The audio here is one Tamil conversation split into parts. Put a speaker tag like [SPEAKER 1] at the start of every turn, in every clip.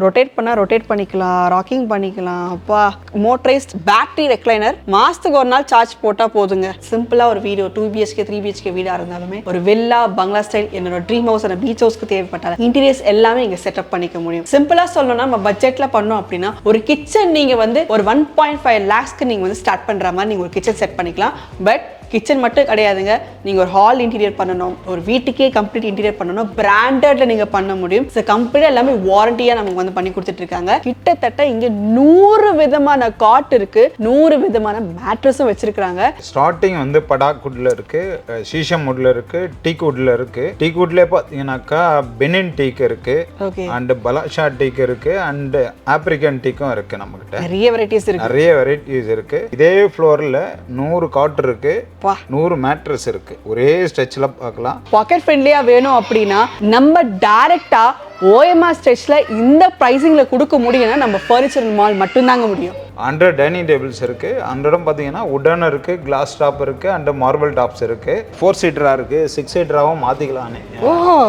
[SPEAKER 1] ரொட்டேட் பண்ணால் ரொட்டேட் பண்ணிக்கலாம், ராக்கிங் பண்ணிக்கலாம். அப்பா, மோட்டரைஸ்ட் பேட்டரி ரெக்லைனர், மாதத்துக்கு ஒரு நாள் சார்ஜ் போட்டால் போதுங்க. சிம்பிளாக ஒரு வீடு 2 BHK 3 BHK வீடாக இருந்தாலுமே ஒரு வில்லா பங்களா ஸ்டைல் என்னோட ட்ரீம் ஹவுஸ் அந்த பீச் ஹவுஸ்க்கு தேவைப்பட்டால் இன்டீரியர்ஸ் எல்லாமே இங்கே செட்டப் பண்ணிக்க முடியும். சிம்பிளாக சொல்லணும்னா நம்ம பட்ஜெட்டில் பண்ணோம் அப்படின்னா ஒரு கிச்சன் நீங்கள் வந்து ஒரு 1.5 lakhsக்கு நீங்கள் வந்து ஸ்டார்ட் பண்ணுற மாதிரி நீங்கள் ஒரு கிச்சன் செட் பண்ணிக்கலாம். பட் கிச்சன் மட்டும் கிடையாதுங்க, நீங்கள் ஒரு ஹால் இன்டீரியர் பண்ணணும், ஒரு வீட்டுக்கே கம்ப்ளீட் இன்டீரியர் பண்ணணும், பிராண்டட்ல நீங்கள் பண்ண முடியும். ஸோ கம்ப்ளீட்டாக எல்லாமே வாரண்டியாக நமக்கு வந்து பண்ணி கொடுத்துட்டு இருக்காங்க. கிட்டத்தட்ட இங்கே 100 விதமான காட் இருக்கு, 100 விதமான மேட்ரஸும் வச்சிருக்காங்க.
[SPEAKER 2] ஸ்டார்டிங் வந்து படாக் வுட்ல இருக்கு, சீஷம் வுட்ல இருக்கு, டீக் வுட்ல இருக்கு. டீக் வுட்லேயே பார்த்தீங்கன்னாக்கா பெனின் டீக் இருக்கு, அண்ட் பலாஷா டீக் இருக்கு, அண்ட் ஆப்பிரிக்கன் டீக்கும் இருக்கு. நம்மகிட்ட
[SPEAKER 1] நிறைய வெரைட்டிஸ்
[SPEAKER 2] இருக்கு. இதே ஃப்ளோர்ல 100 காட் இருக்கு, 100 மேட்ரஸ் இருக்கு. ஒரே ஸ்ட்ரெச்ல பார்க்கலாம்.
[SPEAKER 1] பாக்கெட் ஃப்ரெண்ட்லியா வேணும் அப்படின்னா நம்ம டைரக்டா OMR ஸ்ட்ரெச்ல இந்த பிரைசிங்ல கொடுக்க முடியும்னா நம்ம ஃபர்னிச்சர் மால் மட்டும்தாங்க முடியும்.
[SPEAKER 2] 100 டைனிங் டேபிள்ஸ் இருக்கு. 100 பார்த்தீங்கன்னா உடன் இருக்கு, கிளாஸ் டாப் இருக்கு, அண்ட் மார்பிள் டாப்ஸ் இருக்கு. 4 சீட்டரா இருக்கு, 6 சீட்டராகவும் மாத்திக்கலாம்.
[SPEAKER 1] ஓஹோ,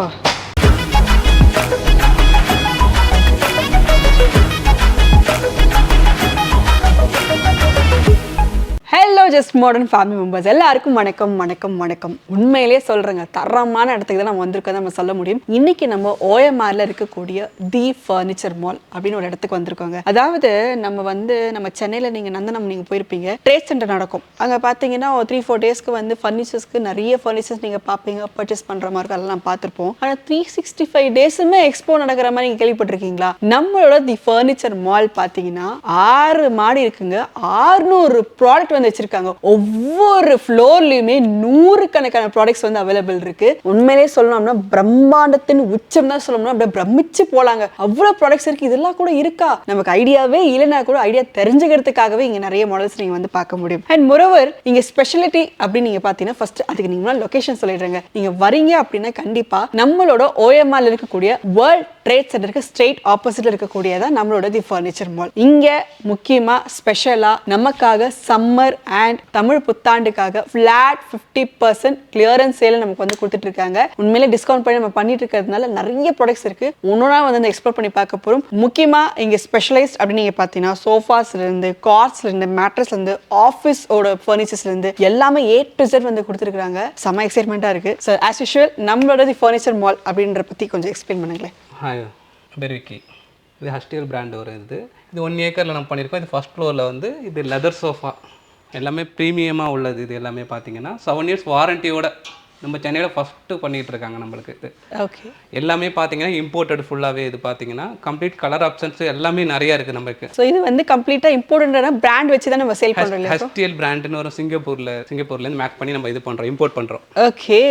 [SPEAKER 1] hello just modern family members எல்லாருக்கும் வணக்கம் வணக்கம் வணக்கம். உண்மையிலேயே சொல்கிறேங்க, தரமான இடத்துக்கு தான் நம்ம வந்திருக்கோம் நம்ம சொல்ல முடியும். இன்னைக்கு நம்ம OMRல இருக்கக்கூடிய தி ஃபர்னிச்சர் மால் அப்படின்னு ஒரு இடத்துக்கு வந்திருக்கோங்க. அதாவது நம்ம சென்னையில் நீங்கள் நந்தனம் நீங்கள் போயிருப்பீங்க, ட்ரேட் சென்டர் நடக்கும். அங்கே பார்த்தீங்கன்னா 3-4 டேஸ்க்கு வந்து ஃபர்னிச்சர்ஸ்க்கு நிறைய ஃபர்னிச்சர்ஸ் நீங்கள் பார்ப்பீங்க, பர்ச்சேஸ் பண்ணுற மாதிரி அதெல்லாம் பார்த்துருப்போம். ஆனால் 365 டேஸுமே எக்ஸ்போ நடக்கிற மாதிரி நீங்கள் கேள்விப்பட்டிருக்கீங்களா? நம்மளோட தி ஃபர்னிச்சர் மால் பார்த்தீங்கன்னா 6 மாடி இருக்குங்க, 600 ப்ராடக்ட் வந்து வச்சிருக்காங்க. ஒவ்வொரு ஃப்ளோர்லயுமே 100 கணக்கான ப்ராடக்ட்ஸ் வந்து அவைலபிள் இருக்கு. உண்மையிலேயே சொல்லணும்னா பிரம்மாண்டத்தின் உச்சம் தான் சொல்லணும்னா அப்படியே பிரமிச்சு போலாங்க. அவ்வளவு ப்ராடக்ட்ஸ் இருக்கு. இதெல்லாம் கூட இருக்கா, நமக்கு ஐடியாவே இல்லைனா கூட ஐடியா தெரிஞ்சுக்கிறதுக்காகவே இங்க நிறைய மாடல்ஸ் நீங்க வந்து பார்க்க முடியும். அண்ட் மோரோவர் இங்க ஸ்பெஷாலிட்டி அப்படின்னு நீங்க பாத்தீங்கன்னா ஃபர்ஸ்ட் அதுக்கு நீங்க லொகேஷன் சொல்லிடுறேங்க. நீங்க வரீங்க அப்படின்னா கண்டிப்பா நம்மளோட OMRல இருக்கக்கூடிய வேர்ல்ட் ட்ரேட் சென்டருக்கு ஸ்ட்ரெயிட் ஆப்போசிட்ல இருக்கக்கூடியதான் நம்மளோட தி ஃபர்னிச்சர் மால். இங்க முக்கியமா ஸ்பெஷலா நமக்காக சம்மர் அண்ட் தமிழ் புத்தாண்டுக்காக ஃபிளாட் 50% கிளியரன்ஸ் சேல் நமக்கு வந்து கொடுத்துட்டு இருக்காங்க. உண்மையிலே டிஸ்கவுண்ட் பண்ணி நம்ம பண்ணிட்டு இருக்கிறதுனால நிறைய ப்ராடக்ட்ஸ் இருக்கு. ஒன்னொன்னா வந்து எக்ஸ்ப்ளோர் பண்ணி பார்க்க போறோம். முக்கியமா இங்க ஸ்பெஷலைஸ்ட் அப்படின்னு நீங்க பாத்தீங்கன்னா சோஃபாஸ்ல இருந்து, கார்ட்ஸ்ல இருந்து, மேட்ரஸ்ல இருந்து, ஆஃபீஸோட ஃபர்னிச்சர்ஸ்ல இருந்து எல்லாமே A to Z வந்து கொடுத்துருக்காங்க. செம எக்ஸைட்மெண்டா இருக்கு. ஸோ ஆஸ் யூஷுவல் நம்மளோட தி ஃபர்னிச்சர் மால் அப்படின்ற பத்தி கொஞ்சம் எக்ஸ்பிளைன் பண்ணுங்களேன்.
[SPEAKER 3] ஹாய், பேர் விக்கி. இது ஹஸ்டியல் பிராண்ட் வரும். இது 1 ஏக்கரில் நம்ம பண்ணியிருக்கோம். இது ஃபர்ஸ்ட் ஃப்ளோரில் வந்து இது லெதர் சோஃபா எல்லாமே ப்ரீமியமாக உள்ளது. இது எல்லாமே பார்த்தீங்கன்னா 7 years வாரண்டியோட நம்ம சென்னையில் ஃபஸ்ட்டு பண்ணிகிட்டு இருக்காங்க நம்மளுக்கு. இது
[SPEAKER 1] ஓகே, எல்லாமே
[SPEAKER 3] பார்த்தீங்கன்னா இம்போர்ட்டட் ஃபுல்லாகவே. இது பார்த்தீங்கன்னா கம்ப்ளீட் கலர் ஆப்ஷன்ஸ் எல்லாமே நிறையா இருக்குது நம்மளுக்கு.
[SPEAKER 1] ஸோ இது வந்து கம்ப்ளீட்டாக இம்போர்ட்டடான பிராண்ட் வச்சு தான் நம்ம சேல் பண்ணுறோம்.
[SPEAKER 3] ஹஸ்டியல் பிராண்டுன்னு ஒரு சிங்கப்பூர்லேருந்து மேக் பண்ணி நம்ம இது பண்ணுறோம், இம்போர்ட் பண்ணுறோம்.
[SPEAKER 1] ஓகே,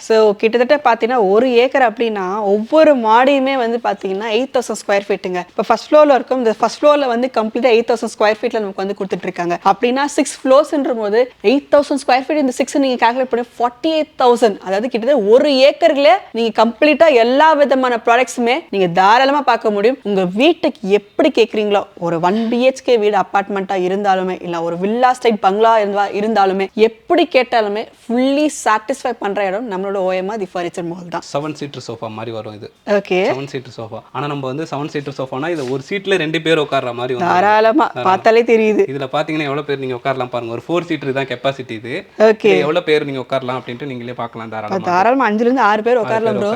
[SPEAKER 1] ஸோ கிட்டத்தட்ட பார்த்தீங்கன்னா 1 ஏக்கர் அப்படின்னா ஒவ்வொரு மாடியுமே வந்து பார்த்தீங்கன்னா 8000 ஸ்கொயர் ஃபீட்டுங்க. இப்போ ஃபர்ஸ்ட் ஃப்ளோரில் இருக்கும். இந்த ஃபர்ஸ்ட் ஃப்ளோரில் வந்து கம்ப்ளீட்டாக 8000 ஸ்கொயர் ஃபீட்டில் நமக்கு வந்து கொடுத்துட்ருக்காங்க. அப்படின்னா 6 ஃப்ளோர்ஸ்ன்ற போது 8000 ஸ்கொயர் ஃபீட் இந்த 6 நீங்கள் கால்குலேட் பண்ணி 48,000, அதாவது கிட்டத்தட்ட 1 ஏக்கரில் நீங்கள் கம்ப்ளீட்டாக எல்லா விதமான ப்ராடக்ட்ஸுமே நீங்கள் தாராளமாக பார்க்க முடியும். உங்கள் வீட்டுக்கு எப்படி கேட்குறீங்களோ, ஒரு 1 BHK வீடு அப்பார்ட்மெண்ட்டாக இருந்தாலுமே, இல்லை ஒரு வில்லா ஸ்டைல் பங்களா இருந்தாலுமே, எப்படி கேட்டாலுமே ஃபுல்லி சாட்டிஸ்ஃபை பண்ணுற இடம் நம்மளோட OMR தி ஃபர்னிச்சர் மால் தான்.
[SPEAKER 3] 7 சீட்டர் சோஃபா மாதிரி வரும் இது.
[SPEAKER 1] Okay,
[SPEAKER 3] 7 seater sofa. ஆனா நம்ம வந்து 7 சீட்டர் சோஃபானா இது ஒரு சீட்ல 2 பேர் உட்கார்ற மாதிரி வந்து
[SPEAKER 1] தாராளமா பார்த்தாலே தெரியுது.
[SPEAKER 3] இதுல பாத்தீங்கன்னா எவ்வளவு பேர் நீங்க உட்காரலாம் பாருங்க. ஒரு 4 சீட்டர் தான் கெபாசிட்டி இது.
[SPEAKER 1] ஓகே,
[SPEAKER 3] எவ்வளவு பேர் நீங்க உட்காரலாம் அப்படினு நீங்களே பார்க்கலாம்.
[SPEAKER 1] தாராளமா 5 ல இருந்து 6 பேர் உட்காரலாம் ப்ரோ.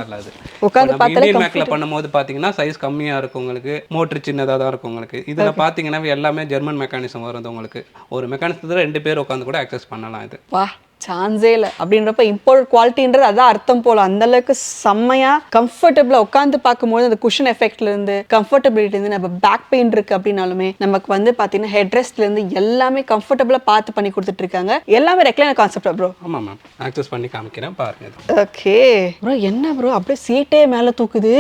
[SPEAKER 1] உட்கார்ந்து பார்த்தாலே
[SPEAKER 3] இந்தியன் மேக்ல பண்ணும்போது பாத்தீங்கன்னா சைஸ் கம்மியா இருக்கும் உங்களுக்கு, மோட்டர் சின்னதா தான் இருக்கும் உங்களுக்கு. இதுல பாத்தீங்கன்னா எல்லாமே ஜெர்மன் மெக்கானிசம் வரும் உங்களுக்கு. ஒரு மெக்கானிசத்துல 2 பேர் உட்கார்ந்து கூட அக்சஸ் பண்ணலாம். இது
[SPEAKER 1] வா சான்ஸே இல்லை. அப்படின்றப்ப இம்போர்ட் குவாலிட்டின்றது அதான் அர்த்தம் போல. அந்த அளவுக்கு செம்மையா கம்ஃபர்டபுளா உட்காந்து பார்க்கும்போது அந்த குஷன் எஃபெக்ட்ல இருந்து, கம்ஃபர்டபிலிட்டி இருந்து, நம்ம பேக் பெயின் இருக்கு அப்படின்னாலுமே நமக்கு வந்து பாத்தீங்கன்னா ஹெட் ரெஸ்ட்ல இருந்து எல்லாமே கம்ஃபர்டபுளா பார்த்து பண்ணி கொடுத்துட்டு இருக்காங்க. எல்லாமே ரெக்லைனர் கான்செப்ட் ப்ரோ.
[SPEAKER 3] ஆமா மேம், அக்சஸ் பண்ணி காமிக்கிறேன் பாருங்க.
[SPEAKER 1] ஓகே ப்ரோ, என்ன ப்ரோ அப்படியே சீட்டே மேல தூக்குது.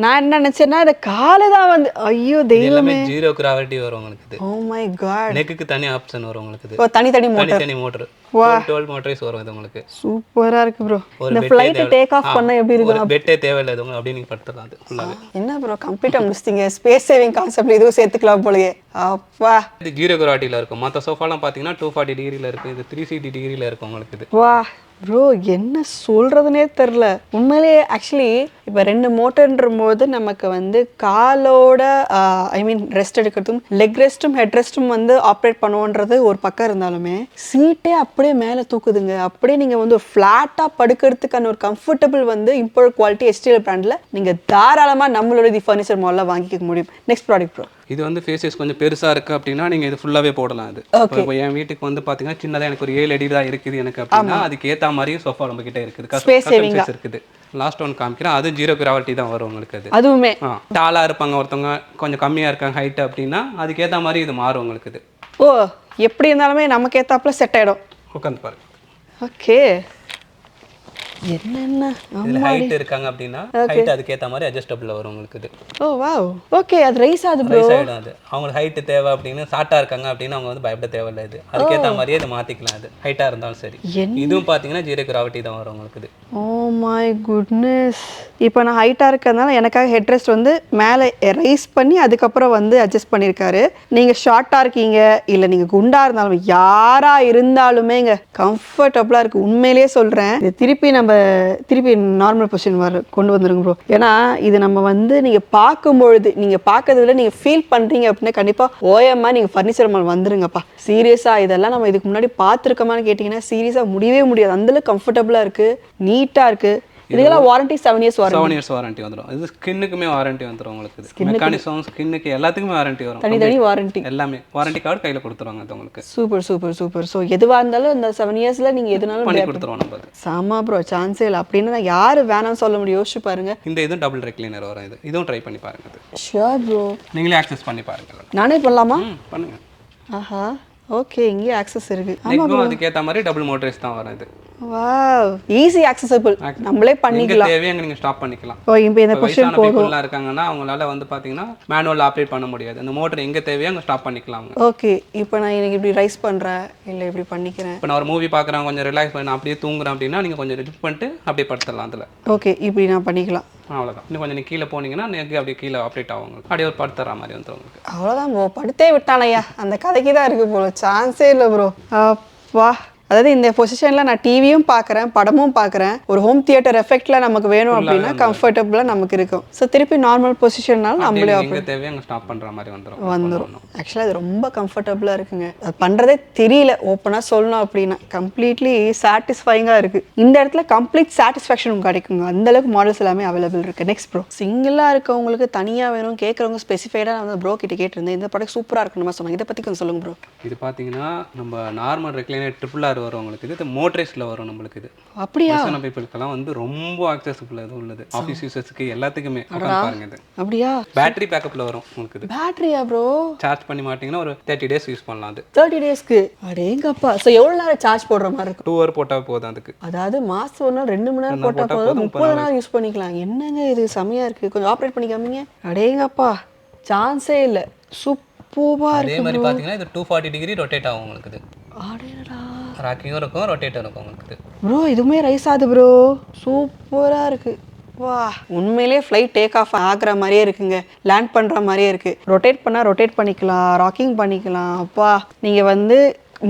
[SPEAKER 1] நான் என்ன நினைச்சேன்னா இந்த காலை தான் வந்து, ஐயோ தெய்வமே,
[SPEAKER 3] 0 கிராவிட்டி வரும் உங்களுக்கு.
[SPEAKER 1] ஓ மை காட்,
[SPEAKER 3] நெக்குக்கு தனி ஆப்ஷன் வரும் உங்களுக்கு.
[SPEAKER 1] தனி
[SPEAKER 3] மோட்டர் 12 மோட்டரைஸ் வரும் இது உங்களுக்கு.
[SPEAKER 1] சூப்பரா இருக்கு ப்ரோ. இந்த ஃளைட் டேக் ஆஃப் பண்ண எப்படி இருக்கும்?
[SPEAKER 3] பெட்டே தேவையில்லை இது, அப்படி நீங்க படுத்துறலாம். அது ஃபுல்லாவே
[SPEAKER 1] என்ன ப்ரோ கம்ப்ளீட்டா முடிச்சிட்டீங்க. ஸ்பேஸ் சேவிங் கான்செப்ட்ல இதுவும் சேர்த்துக்கலாம் போலயே. அப்பா,
[SPEAKER 3] இது 0 கிராவிட்டில இருக்கும். மற்ற சோஃபாலாம் பாத்தீங்கன்னா 240 டிகிரில இருக்கு. இது 360 டிகிரில இருக்கு உங்களுக்கு. இது
[SPEAKER 1] வா ப்ரோ, என்ன சொல்றதுனே தெரியல உண்மையிலேயே. ஆக்சுவலி இப்போ 2 மோட்டர்ன்ற போது நமக்கு வந்து காலோட ஐ மீன் ரெஸ்ட் எடுக்கிறதும் லெக் ரெஸ்ட்டும் ஹெட் ரெஸ்ட்டும் வந்து ஆப்ரேட் பண்ணுவோன்றது ஒரு பக்கம் இருந்தாலுமே சீட்டே அப்படியே மேலே தூக்குதுங்க. அப்படியே நீங்கள் வந்து ஒரு ஃப்ளாட்டாக படுக்கிறதுக்கான ஒரு கம்ஃபர்டபுள் வந்து இம்போர்ட் குவாலிட்டி எஸ்டிஎல் பிராண்டில் நீங்கள் தாராளமாக நம்மளோட தி ஃபர்னிச்சர் மாலில் வாங்கிக்க முடியும். Next product bro.
[SPEAKER 3] இது வந்து ஃபேஸஸ் கொஞ்சம் பெருசாக இருக்குது அப்படின்னா நீங்கள் இது ஃபுல்லாகவே போடலாம். அது இப்போ என் வீட்டுக்கு வந்து பார்த்தீங்கன்னா சின்னதாக எனக்கு ஒரு 7 அடி தான் இருக்குது எனக்கு அப்படின்னா அதுக்கு ஏற்ற மாதிரியும் சோஃபா நம்ம கிட்ட இருக்குது, கஸ்டமைஸ் இருக்குது. லாஸ்ட் ஒன் காமிக்கிறேன், அது 0 கிராவிட்டி தான் வரும் உங்களுக்கு.
[SPEAKER 1] அதுவுமே
[SPEAKER 3] டாலாக இருப்பாங்க ஒருத்தவங்க, கொஞ்சம் கம்மியாக இருக்காங்க ஹைட் அப்படின்னா அதுக்கேற்ற மாதிரி இது மாறும் உங்களுக்கு. இது
[SPEAKER 1] ஓ எப்படி இருந்தாலுமே நமக்கு ஏற்றாப்புல செட் ஆகிடும்.
[SPEAKER 3] உட்காந்து பாருங்க.
[SPEAKER 1] ஓகே என்னென்ன
[SPEAKER 3] இதில் ஹைட் இருக்காங்க அப்படின்னா ஹைட் அதுக்கேற்ற மாதிரி அட்ஜஸ்டபிள் வரும் உங்களுக்கு. இது
[SPEAKER 1] ஓ வாவ் ஓகே அது ரைஸ் ஆகுது ப்ரோ.
[SPEAKER 3] ரைஸ் ஆகிடும். அது அவங்களுக்கு ஹைட்டு தேவை அப்படின்னு ஷார்ட்டாக இருக்காங்க அப்படின்னு அவங்க வந்து பயப்பட தேவையில்லை. இது அதுக்கேற்ற மாதிரியே இது மாற்றிக்கலாம். அது ஹைட்டாக இருந்தாலும் சரி. இதுவும் பார்த்தீங்கன்னா 0 கிராவிட்டி தான் வரும் உங்களுக்கு. இது
[SPEAKER 1] ஓ மை குட்னஸ். இப்போ நான் ஹைட்டாக இருக்கிறதுனால எனக்காக ஹெட் ரெஸ்ட் வந்து மேலே ரைஸ் பண்ணி அதுக்கப்புறம் வந்து அட்ஜஸ்ட் பண்ணியிருக்காரு. நீங்கள் ஷார்ட்டாக இருக்கீங்க இல்லை நீங்கள் குண்டாக இருந்தாலும் யாராக இருந்தாலுமே இங்கே கம்ஃபர்டபுளாக இருக்குது. உண்மையிலேயே சொல்கிறேன். இது திருப்பி நார்மல் பொசிஷன் கொண்டு வந்துருங்க ப்ரோ. ஏன்னா இது நம்ம வந்து நீங்கள் பார்க்கும்பொழுது நீங்கள் பார்க்கறதுல நீங்கள் ஃபீல் பண்ணுறீங்க அப்படின்னா கண்டிப்பாக ஓஎம்மா நீங்கள் ஃபர்னிச்சர் மால் வந்துருங்கப்பா. சீரியஸாக இதெல்லாம் நம்ம இதுக்கு முன்னாடி பார்த்துருக்கோமான்னு கேட்டிங்கன்னா சீரியஸாக முடியவே முடியாது. அந்தளவுக்கு கம்ஃபர்டபுளாக இருக்குது, நீட்டாக இருக்குது. இதுக்கெல்லாம் வாரண்டி 7 இயர்ஸ் வரும்.
[SPEAKER 3] 7 இயர்ஸ் வாரண்டி வந்துடும். இது ஸ்கின்னுக்குமே வாரண்டி வந்துடும் உங்களுக்கு. மெக்கானிசம் ஸ்கின்னுக்கு எல்லாத்துக்குமே வாரண்டி வரும்.
[SPEAKER 1] தனி வாரண்டி எல்லாமே
[SPEAKER 3] வாரண்டி கார்டு கையில் கொடுத்துருவாங்க அது உங்களுக்கு.
[SPEAKER 1] Super super super. ஸோ எதுவாக இருந்தாலும் இந்த 7 இயர்ஸில் நீங்கள் எதுனாலும்
[SPEAKER 3] பண்ணி கொடுத்துருவோம் நம்ம.
[SPEAKER 1] சாமா ப்ரோ சான்ஸே இல்லை. அப்படின்னு நான் யார் வேணாம்னு சொல்ல முடியும். யோசிச்சு பாருங்க.
[SPEAKER 3] இந்த இதுவும் டபுள் ரெக்லைனர் வரும். இதுவும் ட்ரை பண்ணி பாருங்க. அது
[SPEAKER 1] ஷூர் ப்ரோ.
[SPEAKER 3] நீங்களே ஆக்சஸ் பண்ணி பாருங்க.
[SPEAKER 1] நானே பண்ணலாமா?
[SPEAKER 3] பண்ணுங்க.
[SPEAKER 1] ஆஹா ஓகே இங்கேயே ஆக்சஸ் இருக்கு.
[SPEAKER 3] நெக்கும் அதுக்கேற்ற மாதிரி டபுள் மோட்டரைஸ் தான் வரும். இது
[SPEAKER 1] வாவ் ஈஸி ஆக்சஸபிள். நம்மளே பண்ணிக்கலாம்.
[SPEAKER 3] தேவையா நீங்க ஸ்டாப் பண்ணிக்கலாம்.
[SPEAKER 1] ஓ இப்போ இந்த பொசிஷன் போடுறோம்
[SPEAKER 3] இருக்காங்கன்னா அவங்களால வந்து பாத்தீங்கன்னா மேனுவல் ஆப்ரேட் பண்ண முடியாது. அந்த மோட்டர் எங்க தேவையோ அங்க ஸ்டாப் பண்ணிக்கலாம்.
[SPEAKER 1] ஓகே இப்போ நான் எனக்கு இப்படி ரைஸ் பண்றேன் இல்ல இப்படி பண்ணிக்கிறேன்.
[SPEAKER 3] இப்போ நான் ஒரு மூவி பார்க்குறேன், கொஞ்சம் ரிலாக்ஸ் பண்ணி அப்படியே தூங்குறேன் அப்படின்னா நீங்க கொஞ்சம் ரிலாக்ஸ் பண்ணிட்டு அப்படியே படுத்துடலாம் அதுல.
[SPEAKER 1] ஓகே இப்படி நான் பண்ணிக்கலாம்.
[SPEAKER 3] அவ்வளோதான். இன்னும் கொஞ்சம் கீழே போனீங்கன்னா நெக் அப்படியே கீழே ஆப்ரேட் ஆகும். அப்படியே ஒரு படுத்துற மாதிரி வந்துடும் உங்களுக்கு.
[SPEAKER 1] அவ்வளோதான் ப்ரோ. படுத்தே விட்டானையா அந்த கதைக்கு தான் இருக்கு போல. சான்ஸே இல்லை ப்ரோ. அப்பா அதாவது இந்த பொசிஷனில் நான் டிவியும் பார்க்குறேன், படமும் பார்க்குறேன். ஒரு ஹோம் தியேட்டர் எஃபெக்டில் நமக்கு வேணும் அப்படின்னா கம்ஃபர்டபுளாக நமக்கு இருக்கும். ஸோ திருப்பி நார்மல் பொசிஷன்னாலும் நம்மளே
[SPEAKER 3] தேவையை அங்கே ஸ்டாப் பண்ணுற மாதிரி
[SPEAKER 1] வந்துடும். ஆக்சுவலாக அது ரொம்ப கம்ஃபர்டபுளாக இருக்குங்க. அது பண்ணுறதே தெரியல ஓப்பனாக சொல்லணும் அப்படின்னா. கம்ப்ளீட்லி சாட்டிஸ்ஃபைங்காக இருக்குது. இந்த இடத்துல கம்ப்ளீட் சாட்டிஸ்ஃபேக்ஷன் கிடைக்குங்க. அந்தளவுக்கு மாடல்ஸ் எல்லாமே அவைலபிள் இருக்குது. Next bro. சிங்கிளாக இருக்கவங்களுக்கு தனியாக வேணும் கேட்குறவங்க ஸ்பெசிஃபைடாக நான் வந்து ப்ரோ கிட்ட கேட்டிருந்தேன். இந்த ப்ராடக்ட் சூப்பராக இருக்குன்னு சொன்னாங்க. இதை பற்றி கொஞ்சம் சொல்லுங்கள் ப்ரோ.
[SPEAKER 3] இது பார்த்தீங்கன்னா நம்ம நார்மல் ரெக்லைனர் RRR வரும் உங்களுக்கு. இது மோட்டரைஸ்ல வரும் நம்மளுக்கு. இது
[SPEAKER 1] அப்படியா?
[SPEAKER 3] பீப்புளுக்கெல்லாம் வந்து ரொம்ப ஆக்சஸபிள் அது உள்ளது. ஆஃபீஸ் யூசர்ஸ்க்கு எல்லாத்துக்குமே பாருங்க. இது
[SPEAKER 1] அப்படியா?
[SPEAKER 3] பேட்டரி பேக்கப்ல வரும் உங்களுக்கு. இது
[SPEAKER 1] பேட்டரியா ப்ரோ?
[SPEAKER 3] சார்ஜ் பண்ணி மாட்டீங்கன்னா ஒரு 30 டேஸ் யூஸ் பண்ணலாம். அது
[SPEAKER 1] 30 டேஸ்க்கு? அடேங்கப்பா. சோ எவ்வளவு நேரம் சார்ஜ் போடுற மாதிரி இருக்கும்?
[SPEAKER 3] 2 hour போட்டா போதும் அதுக்கு.
[SPEAKER 1] அதாவது மாசம் ஒரு நாள் 2 மணி நேரம் போட்டா போதும். 30 நாள் யூஸ் பண்ணிக்கலாம். என்னங்க இது செமையா இருக்கு. கொஞ்சம் ஆப்ரேட் பண்ணி காமிங்க. அடேங்கப்பா சான்ஸே இல்ல. சூப்பரா இருக்கு.
[SPEAKER 3] அதே மாதிரி பாத்தீங்கன்னா இது 240 டிகிரி ரொட்டேட் ஆகும் உங்களுக்கு. இது
[SPEAKER 1] அடேடா
[SPEAKER 3] ராக்கிங்கும் இருக்கும், ரொட்டேட்டரும் இருக்கும் உங்களுக்கு.
[SPEAKER 1] ப்ரோ இதுவுமே ரைஸ் ஆகுது ப்ரோ. சூப்பராக இருக்குது. வா உண்மையிலே ஃப்ளைட் டேக் ஆஃப் ஆகிற மாதிரியே இருக்குங்க. லேண்ட் பண்ணுற மாதிரியே இருக்குது. ரொட்டேட் பண்ணால் ரொட்டேட் பண்ணிக்கலாம், ராக்கிங் பண்ணிக்கலாம். அப்பா நீங்கள் வந்து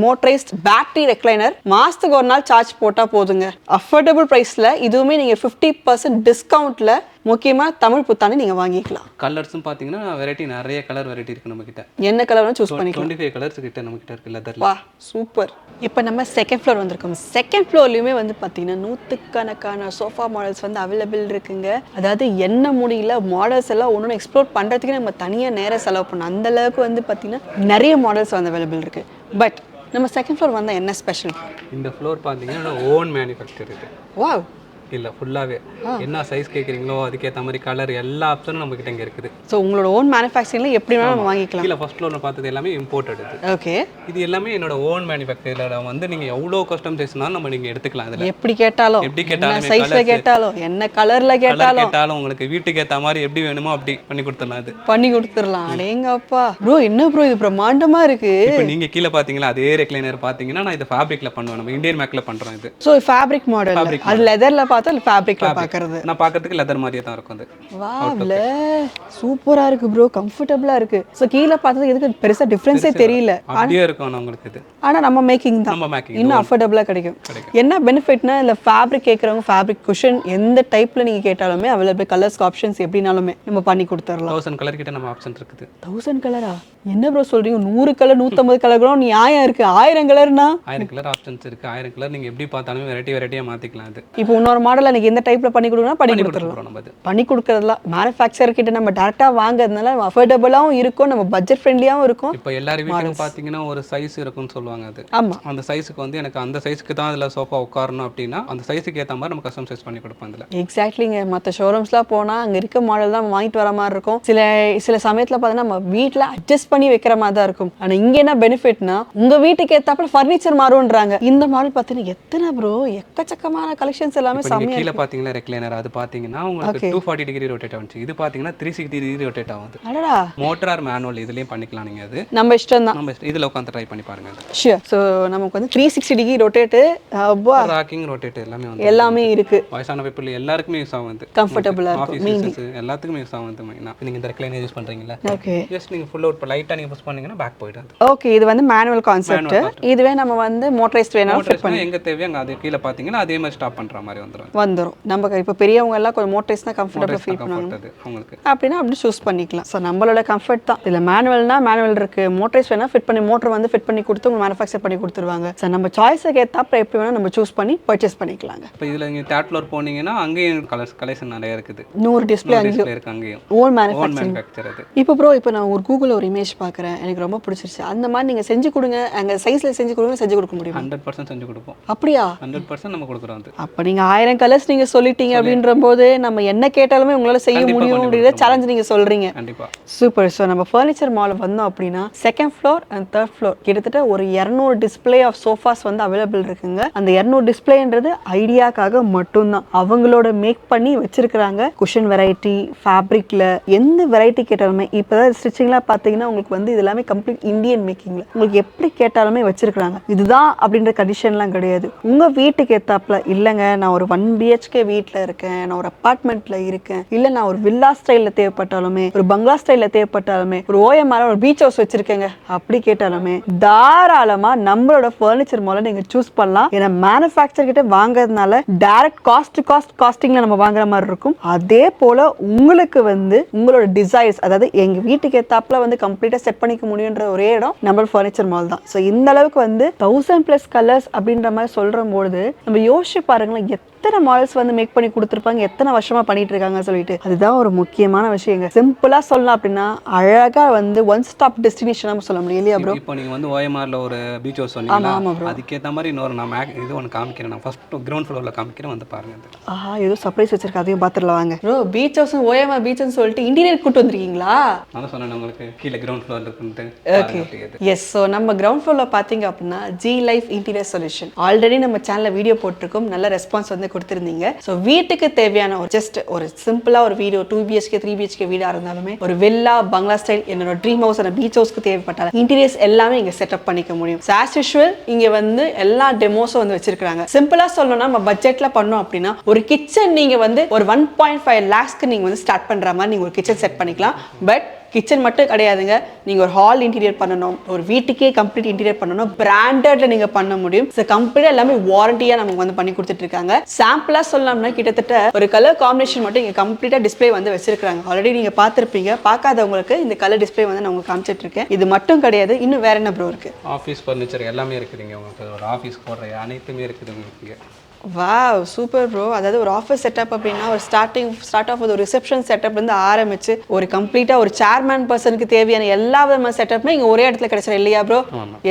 [SPEAKER 1] மோட்டரைஸ்ட் பேட்டரி ரெக்லைனர் மாதத்துக்கு ஒரு நாள் சார்ஜ் போட்டால் போதுங்க. அஃபோர்டபுள் ப்ரைஸில் இதுவுமே நீங்கள் 50% டிஸ்கவுண்ட்டில் முக்கியமாக தமிழ் புத்தாண்டு நீங்கள் வாங்கிக்கலாம்.
[SPEAKER 3] கலர்ஸும் பார்த்தீங்கன்னா வெரைட்டி நிறைய கலர் வெரைட்டி இருக்குது நம்மக்கிட்ட.
[SPEAKER 1] என்ன கலர்னு சூஸ் பண்ணிக்கலாம்.
[SPEAKER 3] 25 கலர்ஸ் கிட்ட நம்மக்கிட்ட இருக்குது லெதர்ல.
[SPEAKER 1] வா சூப்பர். இப்போ நம்ம செகண்ட் ஃப்ளோர் வந்திருக்கோம். செகண்ட் ஃப்ளோர்லையுமே வந்து பார்த்தீங்கன்னா 100கணக்கான சோஃபா மாடல்ஸ் வந்து அவைலபிள் இருக்குங்க. அதாவது என்ன முடியல மாடல்ஸ் எல்லாம் ஒன்று எக்ஸ்ப்ளோர் பண்ணுறதுக்கு நம்ம தனியாக நேரம் செலவு பண்ணோம். அந்தளவுக்கு வந்து பார்த்தீங்கன்னா நிறைய மாடல்ஸ் வந்து அவைலபிள் இருக்குது. பட் நம்ம செகண்ட் ஃப்ளோர் வந்தால் என்ன ஸ்பெஷல்?
[SPEAKER 3] இந்த ஃப்ளோர் பார்த்தீங்கன்னா ஓன் மேனுஃபேக்சர் இது.
[SPEAKER 1] வாவ்.
[SPEAKER 3] இல்லை ஃபுல்லாகவே என்ன சைஸ் கேட்குறீங்களோ அதுக்கேற்ற மாதிரி கலர் எல்லா ஆப்ஷனும் நம்மக்கிட்ட இங்கே இருக்குது.
[SPEAKER 1] ஸோ உங்களோட ஓன் மேனுஃபேக்சரிங்கில் எப்படி வேணாலும் நம்ம வாங்கிக்கலாம்.
[SPEAKER 3] இல்லை ஃபர்ஸ்ட் ஃப்ளோரில் பார்த்தது எல்லாமே இம்போர்ட்டட். இது
[SPEAKER 1] ஓகே.
[SPEAKER 3] இது எல்லாமே என்னோட ஓன் மேனுஃபேக்சரில் வந்து நீங்கள் எவ்வளோ கஸ்டமைஸ்னாலும் நம்ம நீங்கள் எடுத்துக்கலாம். இதில்
[SPEAKER 1] எப்படி கேட்டாலும் சைஸில் கேட்டாலும் என்ன கலரில் கேட்டாலும்
[SPEAKER 3] உங்களுக்கு வீட்டுக்கு ஏற்ற மாதிரி எப்படி வேணுமோ அப்படி பண்ணி கொடுத்துடலாம். அது
[SPEAKER 1] பண்ணி கொடுத்துடலாம். அடேங்கப்பா ப்ரோ என்ன ப்ரோ இது பிரம்மாண்டமாக இருக்குது.
[SPEAKER 3] இப்போ நீங்கள் கீழே பார்த்தீங்களா அதே ரெக்லைனர் பார்த்தீங்கன்னா நான் இது ஃபேப்ரிக்கில் பண்ணுவேன். நம்ம இந்தியன் மேக்கில் பண்ணுறோம். இது
[SPEAKER 1] ஸோ ஃபேப்ரிக் மாடல். அது லெதரில் பார்த்தா ஃபேப்ரிக்ல பார்க்கறது.
[SPEAKER 3] நான் பார்க்கறதுக்கு லெதர் மாதிரியே தான் இருக்கும் அது.
[SPEAKER 1] வாவ்ல சூப்பரா இருக்கு ப்ரோ, கம்ஃபர்ட்டபிளா இருக்கு. ஸோ கீழே பார்த்தது எதுக்கு பெருசா டிஃபரன்ஸே தெரியல.
[SPEAKER 3] அப்படியே இருக்கும் உங்களுக்கு இது.
[SPEAKER 1] ஆனா நம்ம மேக்கிங் தான்,
[SPEAKER 3] நம்ம மேக்கிங்
[SPEAKER 1] இன்னும் அஃபோர்டபுளா கிடைக்கும். என்ன பெனிஃபிட்னா இல்ல ஃபேப்ரிக் கேட்கறவங்க ஃபேப்ரிக் குஷன் எந்த டைப்ல நீங்க கேட்டாலுமே அவைலபிள், கலர்ஸ் ஆப்ஷன்ஸ் எப்படினாலுமே நம்ம பண்ணி கொடுத்துடலாம்.
[SPEAKER 3] 1000 கலர் கிட்ட நம்ம ஆப்ஷன் இருக்குது.
[SPEAKER 1] 1000 கலரா? என்ன ப்ரோ சொல்றீங்க? 100 கலர் 150 கலர் கூட நியாயம் இருக்கு. 1000 கலர்னா
[SPEAKER 3] 1000 கலர் ஆப்ஷன்ஸ் இருக்கு. 1000 கலர் நீங்க எப்படி பார்த்தாலும் வெரைட்டியா மாத்திக்கலாம். அது
[SPEAKER 1] இப்போ இன்னொரு மாடல் எனக்கு எந்த டைப்ல பண்ணி கொடுக்கணும் பண்ணி கொடுத்துறலாம்.
[SPEAKER 3] நம்ம அது
[SPEAKER 1] பண்ணி கொடுக்கறதுல மேனுஃபேக்சரர் கிட்ட நம்ம டைரக்டா வாங்குறதுனால அஃபோர்டபுளாவும் இருக்கும், நம்ம பட்ஜெட் ஃப்ரெண்ட்லியாவும் இருக்கும்.
[SPEAKER 3] இப்போ எல்லாரும் வீட்டுக்கு பாத்தீங்கன்னா ஒரு சைஸ் இருக்கும்னு சொல்லுவாங்க. அது
[SPEAKER 1] ஆமா,
[SPEAKER 3] அந்த சைஸுக்கு வந்து எனக்கு அந்த சைஸ்க்கு தான் அதுல சோஃபா உட்காரணும் அப்படின்னா அந்த சைஸுக்கு ஏற்ற மாதிரி நம்ம கஸ்டம் சைஸ் பண்ணி கொடுப்போம். அதுல
[SPEAKER 1] எக்ஸாக்ட்லிங்க. மற்ற ஷோரூம்ஸ்லாம் போனா அங்க இருக்க மாடல் தான் வாங்கிட்டு வர மாதிரி இருக்கும். சில சமயத்துல பார்த்தீங்கன்னா நம்ம வீட்டில் அட்ஜஸ்ட் பண்ணி வைக்கிற மாதிரி தான் இருக்கும். ஆனா இங்க என்ன பெனிஃபிட்னா உங்க வீட்டுக்கு ஏத்தாப்புல ஃபர்னிச்சர் மாறும்ன்றாங்க. இந்த மாடல் பார்த்தீங்கன்னா எத்தனை ப்ரோ, எக்கச்சக்கமான கலெக்ஷன்ஸ் எல்லாமே
[SPEAKER 3] செம்மையா கீழ பாத்தீங்கன்னா ரெக்லைனர் அது பாத்தீங்கன்னா உங்களுக்கு 240 டிகிரி ரொட்டேட் ஆகும். இது பாத்தீங்கன்னா 360 டிகிரி ரொட்டேட் ஆகுது.
[SPEAKER 1] அடடா,
[SPEAKER 3] மோட்டார் ஆர் மேனுவல் இதுலயும் பண்ணிக்கலாம். நீங்க அது
[SPEAKER 1] நம்ம இஷ்டம் தான்.
[SPEAKER 3] நம்ம இதுல உட்கார்ந்து ட்ரை பண்ணி பாருங்க. அது
[SPEAKER 1] ஷூர். ஸோ நமக்கு வந்து 360 டிகிரி ரொட்டேட்,
[SPEAKER 3] ராக்கிங் ரொட்டேட் எல்லாமே வந்து
[SPEAKER 1] எல்லாமே இருக்கு.
[SPEAKER 3] வயசான பீப்புள் எல்லாருக்குமே யூஸ் ஆகும். வந்து
[SPEAKER 1] கம்ஃபர்டபுளா இருக்கும்.
[SPEAKER 3] ஆஃபீஸ் எல்லாத்துக்குமே யூஸ் ஆகும். மெயினா நீங்க இந்த ரெக்லைனர் யூஸ் பண்றீங்களா?
[SPEAKER 1] ஓகே.
[SPEAKER 3] ஜஸ்ட் நீங்க ஃபுல் அவுட் லைட்டா நீங்க புஷ் பண்ணீங்கன்னா பேக் போய்டும்.
[SPEAKER 1] ஓகே, இது வந்து மேனுவல் கான்செப்ட். இதுவே நம்ம வந்து மோட்டரைஸ்ட் வேணாலும் ஃபிட் பண்ணி
[SPEAKER 3] எங்க தேவையோ அங்க அது கீழ பாத்தீங்கன்னா அதே மாதிரி ஸ்டாப் பண்ற மாதிரி வந்துரும்.
[SPEAKER 1] நம்ம இப்போ பெரியவங்க எல்லாம் கொஞ்சம் மோட்டரைஸ் தான் கம்ஃபர்டபுளா ஃபீல் பண்ணுவாங்க
[SPEAKER 3] உங்களுக்கு
[SPEAKER 1] அப்படின்னா அப்படி சூஸ் பண்ணிக்கலாம். ஸோ நம்மளோட கம்ஃபர்ட் தான். இதுல மேனுவல்னா மேனுவல் இருக்கு, மோட்டரைஸ் வேணா ஃபிட் பண்ணி மோட்டர் வந்து ஃபிட் பண்ணி கொடுத்து உங்களுக்கு மேனுஃபேக்சர் பண்ணி கொடுத்துருவாங்க. ஸோ நம்ம சாய்ஸுக்கு ஏத்தாப்புல எப்படி வேணா நம்ம சூஸ் பண்ணி பர்ச்சேஸ் பண்ணிக்கலாங்க.
[SPEAKER 3] இப்போ இதுல நீங்க தேர்ட் ஃப்ளோர் போனீங்கன்னா அங்கேயும் கலெக்ஷன் நிறைய இருக்குது.
[SPEAKER 1] 100 டிஸ்ப்ளே
[SPEAKER 3] இருக்கு அங்கேயும்.
[SPEAKER 1] ஓன்
[SPEAKER 3] மேனுஃபேக்சர் அது.
[SPEAKER 1] இப்போ ப்ரோ, இப்போ நான் ஒரு கூகுள்ல ஒரு இமேஜ் பார்க்குறேன், எனக்கு ரொம்ப பிடிச்சிருச்சு. அந்த மாதிரி நீங்க செஞ்சு கொடுங்க, அங்க சைஸ்ல செஞ்சு கொடுங்க, செஞ்சு கொடுக்க முடியும்?
[SPEAKER 3] 100% செஞ்சு கொடுப்போம்.
[SPEAKER 1] அப்படியா?
[SPEAKER 3] 100% நம்ம கொடுக்குறோம். அது
[SPEAKER 1] அப்ப நீங்க 1000 கலர்ஸ் நீங்க சொல்லிட்டீங்க அப்படின்ற போது நம்ம என்ன கேட்டாலுமே உங்களால செய்ய முடியும் அப்படிங்கிற சேலஞ்ச் நீங்க சொல்றீங்க.
[SPEAKER 3] கண்டிப்பா.
[SPEAKER 1] சூப்பர். ஸோ நம்ம ஃபர்னிச்சர் மால் வந்தோம் அப்படின்னா second floor and third floor கிட்டத்தட்ட ஒரு 200 டிஸ்பிளே ஆஃப் சோஃபாஸ் வந்து அவைலபிள் இருக்குங்க. அந்த 200 டிஸ்பிளேன்றது ஐடியாக்காக மட்டும்தான். அவங்களோட மேக் பண்ணி வச்சிருக்கிறாங்க. குஷன் வெரைட்டி, ஃபேப்ரிக்ல எந்த வெரைட்டி கேட்டாலுமே, இப்போதான் ஸ்டிச்சிங்லாம் பார்த்தீங்கன்னா உங்களுக்கு வந்து இது எல்லாமே கம்ப்ளீட் இந்தியன் மேக்கிங்ல உங்களுக்கு எப்படி கேட்டாலுமே வச்சிருக்காங்க. இதுதான் அப்படின்ற கண்டிஷன்லாம் கிடையாது. உங்க வீட்டுக்கு ஏத்தாப்புல இல்லைங்க நான் ஒரு 1 BHK வீட்டில் இருக்கேன், நான் ஒரு அப்பார்ட்மெண்ட்ல இருக்கேன், இல்லை நான் ஒரு வில்லா ஸ்டைலில் தேவைப்பட்டாலுமே, ஒரு பங்களா ஸ்டைலில் தேவைப்பட்டாலுமே, ஒரு OMR ஒரு பீச் ஹவுஸ் வச்சிருக்கேங்க அப்படி கேட்டாலுமே தாராளமாக நம்மளோட ஃபர்னிச்சர் மாலை நீங்கள் சூஸ் பண்ணலாம். ஏன்னா மேனுஃபேக்சர் கிட்ட வாங்குறதுனால டைரக்ட் காஸ்டிங்ல நம்ம வாங்குற மாதிரி இருக்கும். அதே போல உங்களுக்கு வந்து உங்களோட டிசைர்ஸ், அதாவது எங்க வீட்டுக்கு ஏத்தாப்புல வந்து கம்ப்ளீட்டாக செட் பண்ணிக்க முடியுன்ற ஒரே இடம் நம்ம ஃபர்னிச்சர் மால் தான். ஸோ இந்த அளவுக்கு வந்து 1000+ கலர்ஸ் அப்படின்ற மாதிரி சொல்ற பொழுது நம்ம யோசிச்சு பாருங்களேன், எத்தனை மாடல்ஸ் வந்து மேக் பண்ணி கொடுத்துருப்பாங்க, எத்தனை வருஷமா பண்ணிட்டு இருக்காங்க சொல்லிட்டு. அதுதான் ஒரு முக்கியமான விஷயங்க. சிம்பிளா சொல்லலாம் அப்படின்னா அழகா வந்து ஒன் ஸ்டாப் டெஸ்டினேஷன் சொல்ல முடியும் இல்லையா ப்ரோ?
[SPEAKER 3] இப்போ நீங்க வந்து OMRல ஒரு பீச் ஹவுஸ் சொன்னீங்களா, அதுக்கேற்ற மாதிரி இன்னொரு நான் இது ஒன்று காமிக்கிறேன். நான் ஃபர்ஸ்ட் கிரவுண்ட் ஃப்ளோர்ல காமிக்கிறேன், வந்து பாருங்க.
[SPEAKER 1] ஆஹா, ஏதோ சர்ப்ரைஸ் வச்சிருக்கேன், அதையும் பார்த்துடலாம் வாங்க. ப்ரோ பீச் ஹவுஸ் OMR பீச்னு சொல்லிட்டு இன்டீரியர் கூட்டு வந்திருக்கீங்களா?
[SPEAKER 3] நான் சொன்னேன் உங்களுக்கு கீழே கிரவுண்ட் ஃப்ளோர்ல இருக்குன்னு.
[SPEAKER 1] Okay, yes. ஸோ நம்ம கிரவுண்ட் ஃப்ளோர்ல பார்த்தீங்க அப்படின்னா G Life interior solution already நம்ம சேனல்ல வீடியோ போட்டிருக்கோம், நல்ல ரெஸ்பான்ஸ் வந்து கொடுத்துருந்தீங்க. ஸோ வீட்டுக்கு தேவையான ஒரு ஜஸ்ட் ஒரு சிம்பிளா ஒரு வீடு, 2 BHK 3 BHK வீடா இருந்தாலுமே, ஒரு வில்லா பங்களா ஸ்டைல் என்னோட ட்ரீம் ஹவுஸ் அந்த பீச் ஹவுஸ்க்கு தேவைப்பட்டால இன்டீரியர்ஸ் எல்லாமே இங்க செட்டப் பண்ணிக்க முடியும். ஆஸ் யூஷுவல் இங்க வந்து எல்லா டெமோஸும் வந்து வச்சிருக்காங்க. சிம்பிளா சொல்லணும்னா நம்ம பட்ஜெட்ல பண்ணோம் அப்படின்னா ஒரு கிச்சன் நீங்க வந்து ஒரு 1.5 lakhsக்கு நீங்க வந்து ஸ்டார்ட் பண்ற மாதிரி நீங்க ஒரு கிச்சன் செட் பண்ணிக்கலாம். பட் கிச்சன் மட்டும் கிடையாதுங்க, நீங்க ஒரு ஹால் இன்டீரியர் பண்ணணும், ஒரு வீட்டுக்கே கம்ப்ளீட் இன்டீரியர் பண்ணணும், பிராண்டட்ல நீங்க பண்ண முடியும். ஸோ கம்ப்ளீட்டா எல்லாமே வாரண்டியா நமக்கு வந்து பண்ணி கொடுத்துட்டு இருக்காங்க. சாம்பிளா சொல்லலாம்னா கிட்டத்தட்ட ஒரு கலர் காம்பினேஷன் மட்டும் இங்க கம்ப்ளீட்டா டிஸ்பிளே வந்து வச்சிருக்காங்க. ஆல்ரெடி நீங்க பார்த்திருப்பீங்க, பார்க்காதவங்களுக்கு இந்த கலர் டிஸ்பிளே வந்து நான் உங்களுக்கு காமிச்சிட்டு இருக்கேன். இது மட்டும் கிடையாது, இன்னும் வேற என்ன ப்ரோ இருக்கு?
[SPEAKER 3] ஆஃபீஸ் ஃபர்னிச்சர் எல்லாமே இருக்குதுங்க. உங்களுக்கு ஒரு ஆஃபீஸ் போடுற அனைத்துமே இருக்குது உங்களுக்கு.
[SPEAKER 1] Wow, super bro. அதாவது ஒரு ஆஃபீஸ் செட்டப் அப்படின்னா ஒரு ஸ்டார்ட் ஆஃப் ஒரு ரிசப்ஷன் செட்டப் வந்து ஆரம்பிச்சு ஒரு கம்ப்ளீட்டா ஒரு சேர்மேன் பர்சனுக்கு தேவையான எல்லா விதமான செட்டப்புமே இங்க ஒரே இடத்துல கிடைச்சிடும் இல்லையா ப்ரோ?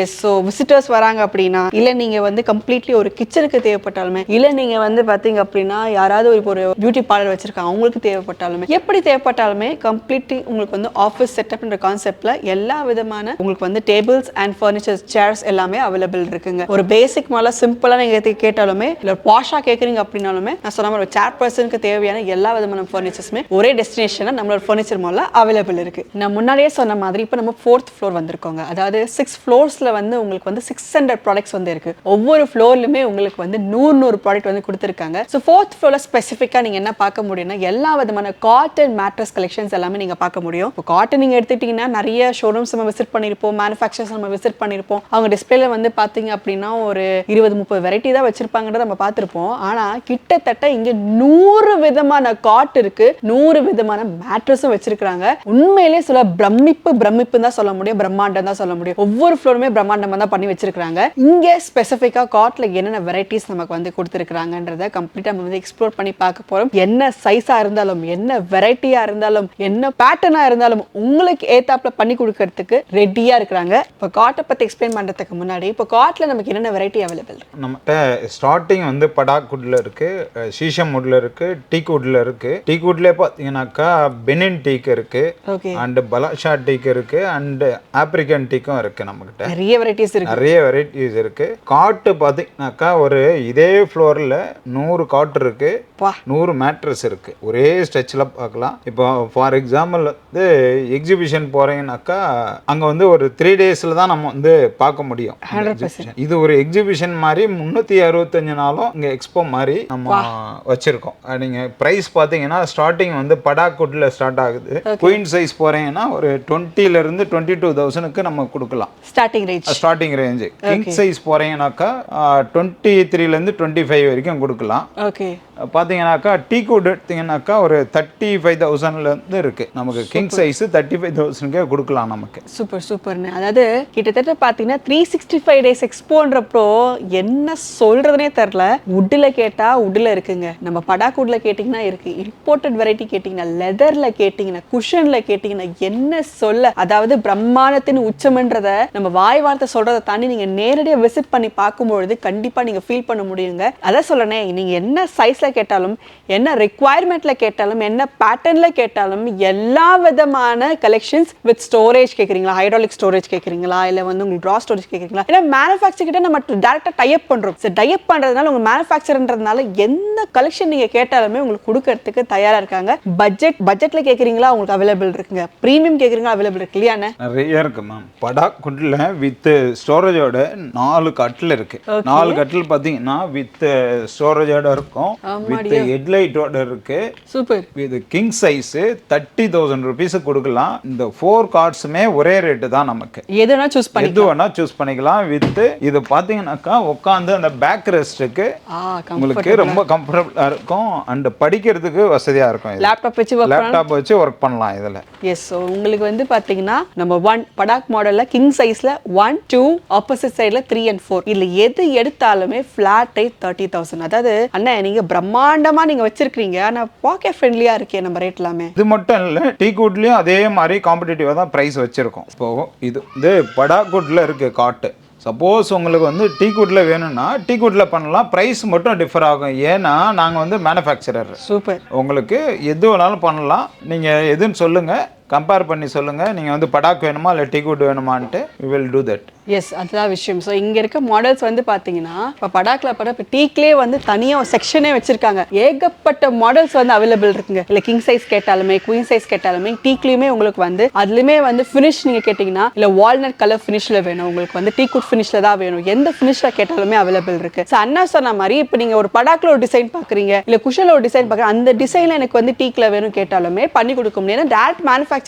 [SPEAKER 1] எஸ். ஸோ விசிட்டர்ஸ் வராங்க அப்படின்னா, இல்ல நீங்க வந்து கம்ப்ளீட்லி ஒரு கிச்சனுக்கு தேவைப்பட்டாலுமே, இல்ல நீங்க வந்து பாத்தீங்க அப்படின்னா யாராவது ஒரு பியூட்டி பார்லர் வச்சிருக்காங்க அவங்களுக்கு தேவைப்பட்டாலுமே, எப்படி தேவைப்பட்டாலுமே கம்ப்ளீட்லி உங்களுக்கு வந்து ஆஃபீஸ் செட்டப்ன்ற கான்செப்ட்ல எல்லா விதமான உங்களுக்கு வந்து டேபிள்ஸ் அண்ட் ஃபர்னிச்சர்ஸ், சேர்ஸ் எல்லாமே அவைலபிள் இருக்குங்க. ஒரு பேசிக் மேல சிம்பிளா நீங்க கேட்டாலுமே இல்ல பாஷா கேட்குறீங்க அப்படின்னாலுமே நான் சொன்ன மாதிரி சேர் பர்சனுக்கு தேவையான எல்லா விதமான ஃபர்னிச்சர்ஸுமே ஒரே டெஸ்டினேஷனில் நம்மளோட ஃபர்னிச்சர் மாலில் அவைலபிள் இருக்கு. நான் முன்னாடியே சொன்ன மாதிரி இப்போ நம்ம 4th ஃப்ளோர் வந்திருக்கோங்க. அதாவது 6 ஃப்ளோர்ஸில் வந்து உங்களுக்கு வந்து 600 ப்ராடக்ட்ஸ் வந்து இருக்கு. ஒவ்வொரு ஃப்ளோர்லுமே உங்களுக்கு வந்து 100 ப்ராடக்ட் வந்து கொடுத்துருக்காங்க. ஸோ 4th ஃப்ளோரில் ஸ்பெசிஃபிக்காக நீங்கள் என்ன பார்க்க முடியும்னா எல்லா விதமான காட்டன் மேட்ரஸ் கலெக்ஷன்ஸ் எல்லாமே நீங்கள் பார்க்க முடியும். இப்போ காட்டன் நீங்கள் எடுத்துக்கிட்டிங்கன்னா நிறைய ஷோரூம்ஸ் நம்ம விசிட் பண்ணியிருப்போம், மேனுஃபேக்சர்ஸ் நம்ம விசிட் பண்ணியிருப்போம். அவங்க டிஸ்பிளேல வந்து பார்த்தீங்க அப்படின்னா ஒரு 20-30 வெரைட்டி தான் வச்சிருப்பாங்கன்றத நம்ம பார்த்துருப்போம். ஆனால் கிட்டத்தட்ட இங்கே 100 விதமான காட் இருக்கு, 100 விதமான மேட்ரஸும் வச்சிருக்காங்க. உண்மையிலேயே சொல்ல பிரமிப்பு தான் சொல்ல முடியும், பிரம்மாண்டம் தான் சொல்ல முடியும். ஒவ்வொரு ஃப்ளோருமே பிரம்மாண்டமா தான் பண்ணி வச்சிருக்காங்க. இங்க ஸ்பெசிஃபிக்கா காட்ல என்னென்ன வெரைட்டிஸ் நமக்கு வந்து கொடுத்துருக்காங்கன்றத கம்ப்ளீட்டா நம்ம வந்து எக்ஸ்ப்ளோர் பண்ணி பார்க்க போறோம். என்ன சைஸா இருந்தாலும், என்ன வெரைட்டியா இருந்தாலும், என்ன பேட்டர்னா இருந்தாலும் உங்களுக்கு ஏத்தாப்ல பண்ணி கொடுக்கறதுக்கு ரெடியா இருக்கிறாங்க. இப்போ காட்டை பத்தி எக்ஸ்பிளைன் பண்றதுக்கு முன்னாடி இப்போ காட்ல நமக்கு என்னென்ன வெரைட்டி அவைலபிள்?
[SPEAKER 2] நம்மகிட்ட ஸ்டார்டிங் வந்து படாக்குட்ல இருக்கு, சீஷம் வுட்ல இருக்கு, டீக் வுட்ல இருக்கு. டீக் வுட்ல பாத்தீங்கன்னாக்கா பெனின் டீக் இருக்கு, அண்ட் பலாஷா டீக் இருக்கு, அண்ட் ஆப்பிரிக்கன் டீக்கும் இருக்கு. நம்மகிட்ட
[SPEAKER 1] நிறைய வெரைட்டிஸ்
[SPEAKER 2] இருக்கு. காட்டு பாத்தீங்கன்னாக்கா ஒரு இதே ஃப்ளோர்ல 100 காட் இருக்கு, 100 மேட்ரஸ் இருக்கு. ஒரே ஸ்ட்ரெச்ல பார்க்கலாம். இப்போ ஃபார் எக்ஸாம்பிள் வந்து எக்ஸிபிஷன் போறீங்கன்னாக்கா அங்க வந்து ஒரு 3 டேஸ்ல தான் நம்ம வந்து பார்க்க முடியும். இது ஒரு எக்ஸிபிஷன் மாதிரி 365 நாளும் இங்க எக்ஸ்போ மாதிரி நம்ம வச்சிருக்கோம். நீங்க பிரைஸ் பாத்தீங்கன்னா ஸ்டார்டிங் வந்து படாக்குட்ல ஸ்டார்ட் ஆகுது. குயின் சைஸ் போறீங்கன்னா ஒரு 20ல இருந்து 22,000க்கு நம்ம கொடுக்கலாம் ஸ்டார்டிங் ரேஞ்ச். கிங் சைஸ் போறீங்கன்னாக்கா 23ல இருந்து 25 வரைக்கும் கொடுக்கலாம். பாத்தீங்கன்னாக்கா டீக் வுட் எடுத்தீங்கன்னாக்கா ஒரு 35,000ல இருந்து இருக்கு. நமக்கு கிங் சைஸ் 35,000க்கே கொடுக்கலாம் நமக்கு.
[SPEAKER 1] சூப்பர்னு. அதாவது கிட்டத்தட்ட பாத்தீங்கன்னா 365 டேஸ் எக்ஸ்போன்றப்போ என்ன சொல்றதுனே தெரியல. வுட்ல கேட்டா வுட்ல இருக்குங்க, நம்ம படாக்குட்ல கேட்டீங்கன்னா இருக்கு, இம்போர்ட்டட் வெரைட்டி கேட்டீங்கன்னா, லெதர்ல கேட்டீங்கன்னா, குஷன்ல கேட்டீங்கன்னா, என்ன சொல்ல. அதாவது பிரம்மாண்டத்தின் உச்சம்ன்றத நம்ம வாய் வார்த்தை சொல்றதை தாண்டி நீங்க நேரடியா விசிட் பண்ணி பார்க்கும்பொழுது கண்டிப்பா நீங்க ஃபீல் பண்ண முடியுங்க. அதான் சொல்லனே, நீங்க என்ன சைஸ்ல கேட்டாலும், என்ன ரெக்வயர்மெண்ட்ல கேட்டாலும், என்ன பேட்டர்ன்ல கேட்டாலும் எல்லா விதமான கலெக்ஷன்ஸ் வித் ஸ்டோரேஜ் கேக்குறீங்களா, ஹைட்ராலிக் ஸ்டோரேஜ் கேக்குறீங்களா, இல்ல வந்து உங்களுக்கு ட்ரா ஸ்டோரேஜ் கேக்குறீங்களா, இல்ல மேனுஃபேக்சர் கிட்ட நம்ம டைரக்டா டை அப் பண்றோம். சோ டை அப் பண்றதுனால உங்க மேனுஃபேக்சர்ன்றதுனால எந்த கலெக்ஷன் நீங்க கேட்டாலுமே உங்களுக்கு கொடுக்கிறதுக்கு தயாரா இருக்காங்க. பட்ஜெட்ல கேக்குறீங்களா, உங்களுக்கு அவைலபிள் இருக்குங்க. பிரீமியம் கேக்குறீங்களா, அவைலபிள் இருக்கு இல்லையா?
[SPEAKER 2] நிறைய இருக்கு மேம். படாக்குட்ல வித் ஸ்டோரேஜோட 4 கட்டில் இருக்கு. 4 கட்டில் பாத்தீங்கன்னா வித் ஸ்டோரேஜோட இருக்கும், வித் ஹெட்லைட்டோட இருக்கு. சூப்பர். இது கிங் சைஸ் 30,000 rupees கொடுக்கலாம். இந்த 4 கார்ட்ஸுமே ஒரே ரேட்டு தான். நமக்கு எது வேணா சூஸ் பண்ணிக்கலாம். வித் இது பாத்தீங்கன்னாக்கா உட்காந்து அந்த பேக் ரெஸ்ட்டுக்கு உங்களுக்கு ரொம்ப கம்ஃபர்டபுளா இருக்கும், அண்ட் படிக்கிறதுக்கு வசதியா இருக்கும். லேப்டாப் வச்சு ஒர்க் பண்ணலாம் இதுல.
[SPEAKER 1] எஸ். உங்களுக்கு வந்து பாத்தீங்கன்னா நம்பர் 1 படாக் மாடல்ல கிங் சைஸ்ல 1, 2, ஆப்போசிட் சைடுல 3 and 4 இதுல எது எடுத்தாலுமே ஃபிளாட் 30,000. அதாவது அண்ணா நீங்க பிரம்மாண்டமா நீங்க வச்சிருக்கீங்க, ஆனா பாக்கெட் ஃப்ரெண்ட்லியா இருக்கே நம்ம ரேட் எல்லாமே.
[SPEAKER 2] இது மட்டும் இல்ல, டீக் வுட்லயும் அதே மாதிரி காம்படிட்டிவா தான் பிரைஸ் வச்சிருக்கோம். இப்போ இது வந்து படாக்குட்ல இருக்கு காட்டு. சப்போஸ் உங்களுக்கு வந்து டீக் வுட்ல வேணும்னா டீக் வுட்ல பண்ணலாம், பிரைஸ் மட்டும் டிஃபர் ஆகும். ஏன்னா நாங்க வந்து மேனுஃபேக்சரர்.
[SPEAKER 1] சூப்பர்.
[SPEAKER 2] உங்களுக்கு எது வேணாலும் பண்ணலாம். நீங்க எதுன்னு சொல்லுங்க, கம்பேர் பண்ணி சொல்லுங்க. நீங்க வந்து படாக் வேணுமா இல்லை டீக் வுட் வேணுமான்ட்டு we will do that.
[SPEAKER 1] Yes, அதுதான் விஷயம். ஸோ இங்கே இருக்க மாடல்ஸ் வந்து பார்த்தீங்கன்னா இப்போ படாக்ல இப்போ டீக்லேயே வந்து தனியாக ஒரு செக்ஷனே வச்சிருக்காங்க. ஏகப்பட்ட மாடல்ஸ் வந்து அவைலபிள் இருக்குங்க. இல்லை கிங் சைஸ் கேட்டாலுமே, குயின் சைஸ் கேட்டாலுமே, டீக்லேயுமே உங்களுக்கு வந்து அதுலேயுமே வந்து ஃபினிஷ் நீங்கள் கேட்டிங்கன்னா, இல்லை வால்நட் கலர் ஃபினிஷில் வேணும், உங்களுக்கு வந்து டீக் வுட் ஃபினிஷில் தான் வேணும், எந்த ஃபினிஷில் கேட்டாலுமே அவைலபிள் இருக்கு. ஸோ அண்ணா சொன்ன மாதிரி இப்போ நீங்கள் ஒரு படாக்ல ஒரு டிசைன் பார்க்குறீங்க, இல்லை குஷனில் ஒரு டிசைன் பார்க்குறீங்க, அந்த டிசைனில் எனக்கு வந்து டீக்ல வேணும் கேட்டாலுமே பண்ணி கொடுக்க முடியும். ஏன்னா டேரக்ட் மேனுஃபேக்சர்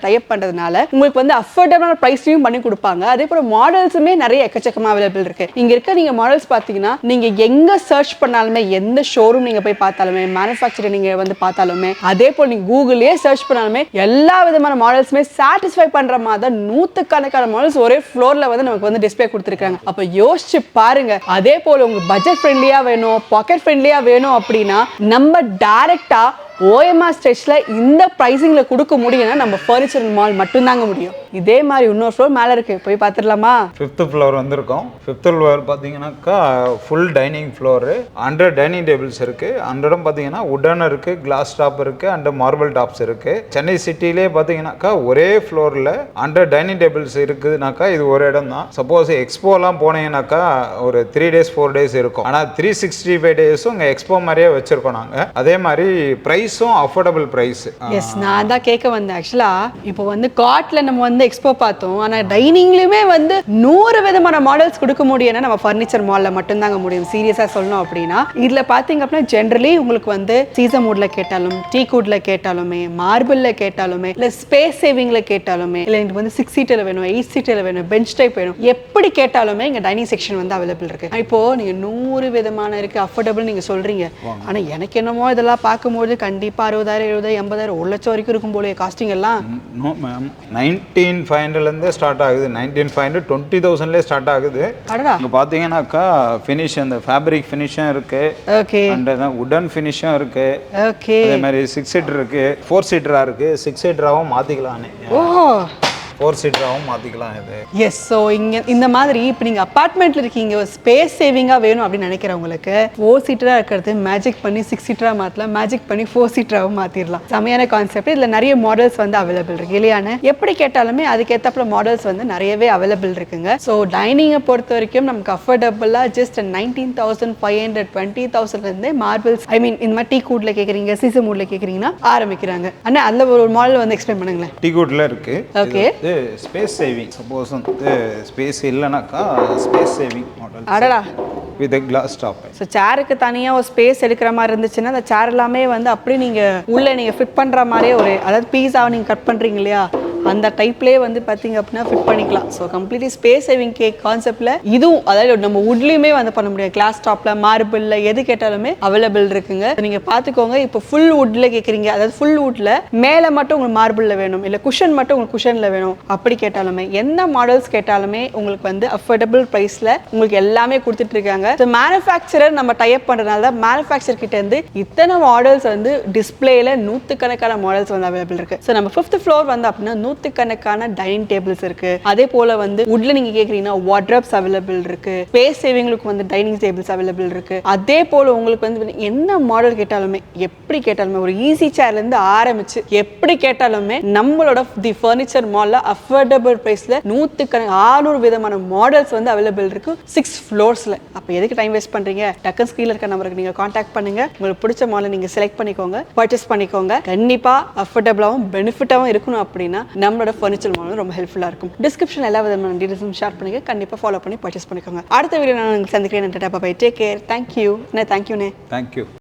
[SPEAKER 1] டைப் பண்ணுறதுனால உங்களுக்கு வந்து அஃபோர்டபுளான ப்ரைஸ்லையும் பண்ணி கொடுப்பாங்க. அதே போல் மாடல்ஸுமே நிறைய எக்கச்சக்கமா அவைலபிள் இருக்கு. இங்க இருக்க நீங்க மாடல்ஸ் பாத்தீங்கன்னா நீங்க எங்க சர்ச் பண்ணாலுமே, எந்த ஷோரூம் நீங்க போய் பார்த்தாலுமே, மேனுஃபேக்சர் நீங்க வந்து பார்த்தாலுமே, அதே போல் நீங்க கூகுள்லயே சர்ச் பண்ணாலுமே எல்லா விதமான மாடல்ஸுமே சாட்டிஸ்ஃபை பண்ற மாதிரி 100கணக்கான மாடல்ஸ் ஒரே ஃப்ளோர்ல வந்து நமக்கு வந்து டிஸ்ப்ளே கொடுத்துருக்காங்க. அப்ப யோசிச்சு பாருங்க. அதே போல உங்க பட்ஜெட் ஃப்ரெண்ட்லியா வேணும், பாக்கெட் ஃப்ரெண்ட்லியா வேணும் அப்படின்னா நம்ம டைரக்டா OMR ஸ்ட்ரெச்ல இந்த ப்ரைஸிங்ல கொடுக்க முடியும்னா நம்ம ஃபர்னிச்சர் மால் மட்டும்தாங்க முடியும். இதே மாதிரி இன்னொரு ஃப்ளோர் மேலே இருக்கு, போய் பார்த்துடலாமா?
[SPEAKER 2] 5th ஃப்ளோர் வந்திருக்கோம். 5th ஃப்ளோர் பார்த்தீங்கன்னாக்கா full dining floor, 100 dining tables இருக்கு. 100 பார்த்தீங்கன்னா உடன் இருக்கு, கிளாஸ் டாப் இருக்கு அண்ட் மார்பிள் டாப்ஸ் இருக்கு. சென்னை சிட்டிலே பார்த்தீங்கன்னாக்கா ஒரே ஃப்ளோரில் 100 டைனிங் டேபிள்ஸ் இருக்குதுனாக்கா இது ஒரு இடம் தான். சப்போஸ் எக்ஸ்போலாம் போனீங்கன்னாக்கா ஒரு 3 days 4 days இருக்கும். ஆனால் 365 டேஸும் இங்கே எக்ஸ்போ மாதிரியே வச்சிருக்கோம் நாங்கள். அதே மாதிரி ப்ரைஸும் அஃபோர்டபுள் ப்ரைஸ்.
[SPEAKER 1] எஸ், நான் தான் கேட்க வந்தேன். ஆக்சுவலா இப்போ வந்து காட்ல நம்ம வந்து எக்ஸ்போ பார்த்தோம், ஆனா டைனிங்லயுமே வந்து 100 விதமான மாடல்ஸ் கொடுக்க முடியும்னா நம்ம ஃபர்னிச்சர் மால்ல மட்டும்தாங்க முடியும். சீரியஸா சொல்லணும் அப்படின்னா இதுல பாத்தீங்க அப்படின்னா ஜென்ரலி உங்களுக்கு வந்து சீசம் வுட்ல கேட்டாலும், டீக் வுட்ல கேட்டாலுமே, மார்பிள்ல கேட்டாலுமே, இல்ல ஸ்பேஸ் சேவிங்ல கேட்டாலுமே, இல்ல எனக்கு வந்து 6 சீட்டர்ல வேணும், 8 சீட்டர்ல வேணும், பெஞ்ச் டைப் வேணும், எப்படி கேட்டாலுமே இங்க டைனிங் செக்ஷன் வந்து அவைலபிள் இருக்கு. இப்போ நீங்க 100 விதமான இருக்கு அஃபோர்டபுள் நீங்க சொல்றீங்க, ஆனா எனக்கு என்னமோ இதெல்லாம் பார்க்கும்போது கண்டிப்பா 60,000 70,000 80,000 1 லட்சம் வரைக்கும் இருக்கும் போல காஸ்டிங் எல்லாம்.
[SPEAKER 2] நோ மேம், 19,500லேருந்தே ஸ்டார்ட் ஆகுது. 19,500 20,000லே ஸ்டார்ட் ஆகுது. இங்கே பார்த்தீங்கன்னாக்கா ஃபினிஷ் அந்த ஃபேப்ரிக் ஃபினிஷும் இருக்கு,
[SPEAKER 1] ஓகே,
[SPEAKER 2] அண்ட் உடன் ஃபினிஷும் இருக்கு,
[SPEAKER 1] ஓகே.
[SPEAKER 2] அதே மாதிரி 6 சீட்டர் இருக்கு, 4 சீட்டரா இருக்கு, 6 சீட்டராகவும் மாற்றிக்கலாம்,
[SPEAKER 1] ஓஹோ
[SPEAKER 2] 4 சீட்டராகவும் மாற்றிக்கலாம் இது.
[SPEAKER 1] எஸ். ஸோ இங்கே இந்த மாதிரி இப்போ நீங்கள் அப்பார்ட்மெண்ட்டில் இருக்கீங்க, ஒரு ஸ்பேஸ் சேவிங்காக வேணும் அப்படின்னு நினைக்கிறவங்களுக்கு 4 சீட்டராக இருக்கிறது மேஜிக் பண்ணி 6 சீட்டராக மாற்றலாம், மேஜிக் பண்ணி 4 சீட்டராகவும் மாற்றிடலாம். செமையான கான்செப்ட். இதில் நிறைய மாடல்ஸ் வந்து அவைலபிள் இருக்கு இல்லையானு, எப்படி கேட்டாலுமே அதுக்கேற்றப்பல மாடல்ஸ் வந்து நிறையவே அவைலபிள் இருக்குங்க. ஸோ டைனிங்கை பொறுத்த வரைக்கும் நமக்கு அஃபோர்டபுளாக ஜஸ்ட் 19,500 20,000லேருந்தே மார்பிள்ஸ், ஐ மீன் இந்த மாதிரி டீ கூட்டில் கேட்குறீங்க, சீசம் மூடில் கேட்குறீங்கன்னா ஆரம்பிக்கிறாங்க. ஆனால் அதில் ஒரு மாடல் வந்து எக்ஸ்பிளைன் பண்ணுங்களேன்.
[SPEAKER 2] டீ கூட்டில் இருக்கு.
[SPEAKER 1] ஓகே,
[SPEAKER 2] ஸ்பேஸ் சேவிங், சப்போஸ் வந்து ஸ்பேஸ் இல்லைனாக்கா ஸ்பேஸ் சேவிங் மாடல்
[SPEAKER 1] அடடா
[SPEAKER 2] வித் கிளாஸ் டாப்.
[SPEAKER 1] ஸோ சேருக்கு தனியாக ஒரு ஸ்பேஸ் எடுக்கிற மாதிரி இருந்துச்சுன்னா அந்த சேர் எல்லாமே வந்து அப்படியே நீங்கள் உள்ளே நீங்கள் ஃபிட் பண்ணுற மாதிரியே ஒரு, அதாவது பீஸாவை நீங்கள் கட் பண்ணுறீங்க இல்லையா, அந்த டைப்லேயே வந்து பார்த்தீங்க அப்படின்னா ஃபிட் பண்ணிக்கலாம். So completely space saving cake கான்செப்டில் இதுவும், அதாவது நம்ம வுட்லேயுமே வந்து பண்ண முடியும், கிளாஸ் டாப்பில் மார்பிளில் எது கேட்டாலுமே அவைலபிள் இருக்குங்க. நீங்கள் பார்த்துக்கோங்க. இப்போ ஃபுல் வுட்டில் கேட்குறீங்க, அதாவது ஃபுல் வுட்டில் மேலே மட்டும் உங்களுக்கு மார்பிளில் வேணும், இல்லை குஷன் மட்டும் உங்களுக்கு குஷனில் வேணும், அப்படி கேட்டாலுமே என்ன மாடல்ஸ் கேட்டாலுமே உங்களுக்கு வந்து அஃபோர்டபுள் ப்ரைஸில் உங்களுக்கு எல்லாமே கொடுத்துட்டு இருக்காங்க. ஸோ மேனுஃபேக்சரர் நம்ம டைப் பண்ணுறதுனால தான் மேனுஃபேக்சர் கிட்ட இருந்து இத்தனை மாடல்ஸ் வந்து டிஸ்பிளேல 100கணக்கான மாடல்ஸ் வந்து அவைலபிள் இருக்கு. ஸோ நம்ம 5th ஃப்ளோர் வந்து அப்படின்னா 100கணக்கான டைனிங் டேபிள்ஸ் இருக்கு. அதே போல வந்து வுட்ல நீங்க கேக்குறீங்கன்னா வார்ட்ரோப்ஸ் அவைலபிள் இருக்கு, ஸ்பேஸ் சேவிங்களுக்கு வந்து டைனிங் டேபிள்ஸ் அவைலபிள் இருக்கு. அதே போல உங்களுக்கு வந்து என்ன மாடல் கேட்டாலுமே, எப்படி கேட்டாலுமே, ஒரு ஈஸி சேர்ல இருந்து ஆரம்பிச்சு எப்படி கேட்டாலுமே நம்மளோட தி ஃபர்னிச்சர் மால்ல அஃபோர்டபுள் பிரைஸ்ல 600 விதமான மாடல்ஸ் வந்து அவைலபிள் இருக்கு 6 ஃப்ளோர்ஸ்ல. அப்ப எதுக்கு டைம் வேஸ்ட் பண்றீங்க? டக்குனு ஸ்கிரீன்ல இருக்க நம்பருக்கு நீங்க கான்டாக்ட் பண்ணுங்க. உங்களுக்கு பிடிச்ச மாடலை நீங்க செலக்ட் பண்ணிக்கோங்க, பர்ச்சேஸ் பண்ணிக்கோங்க. கண்டிப்பா அஃபோர்டபுளாகவும் பெனிஃபிட்டாகவும் இருக்கணும் அப்படின்னா நம்மளோட ஃபர்னிச்சர் மால் ரொம்ப ஹெல்ப்ஃபுல்லா இருக்கும். டிஸ்கிரிப்ஷன் எல்லா விதமான டீடைல்ஸும் ஷேர் பண்ணுங்க. கண்டிப்பா ஃபாலோ பண்ணி பர்ச்சேஸ் பண்ணிக்கோங்க. அடுத்த வீடியோ நான் உங்களுக்கு சந்திக்கிறேன். Tata bye, take care, thank you. Thank you.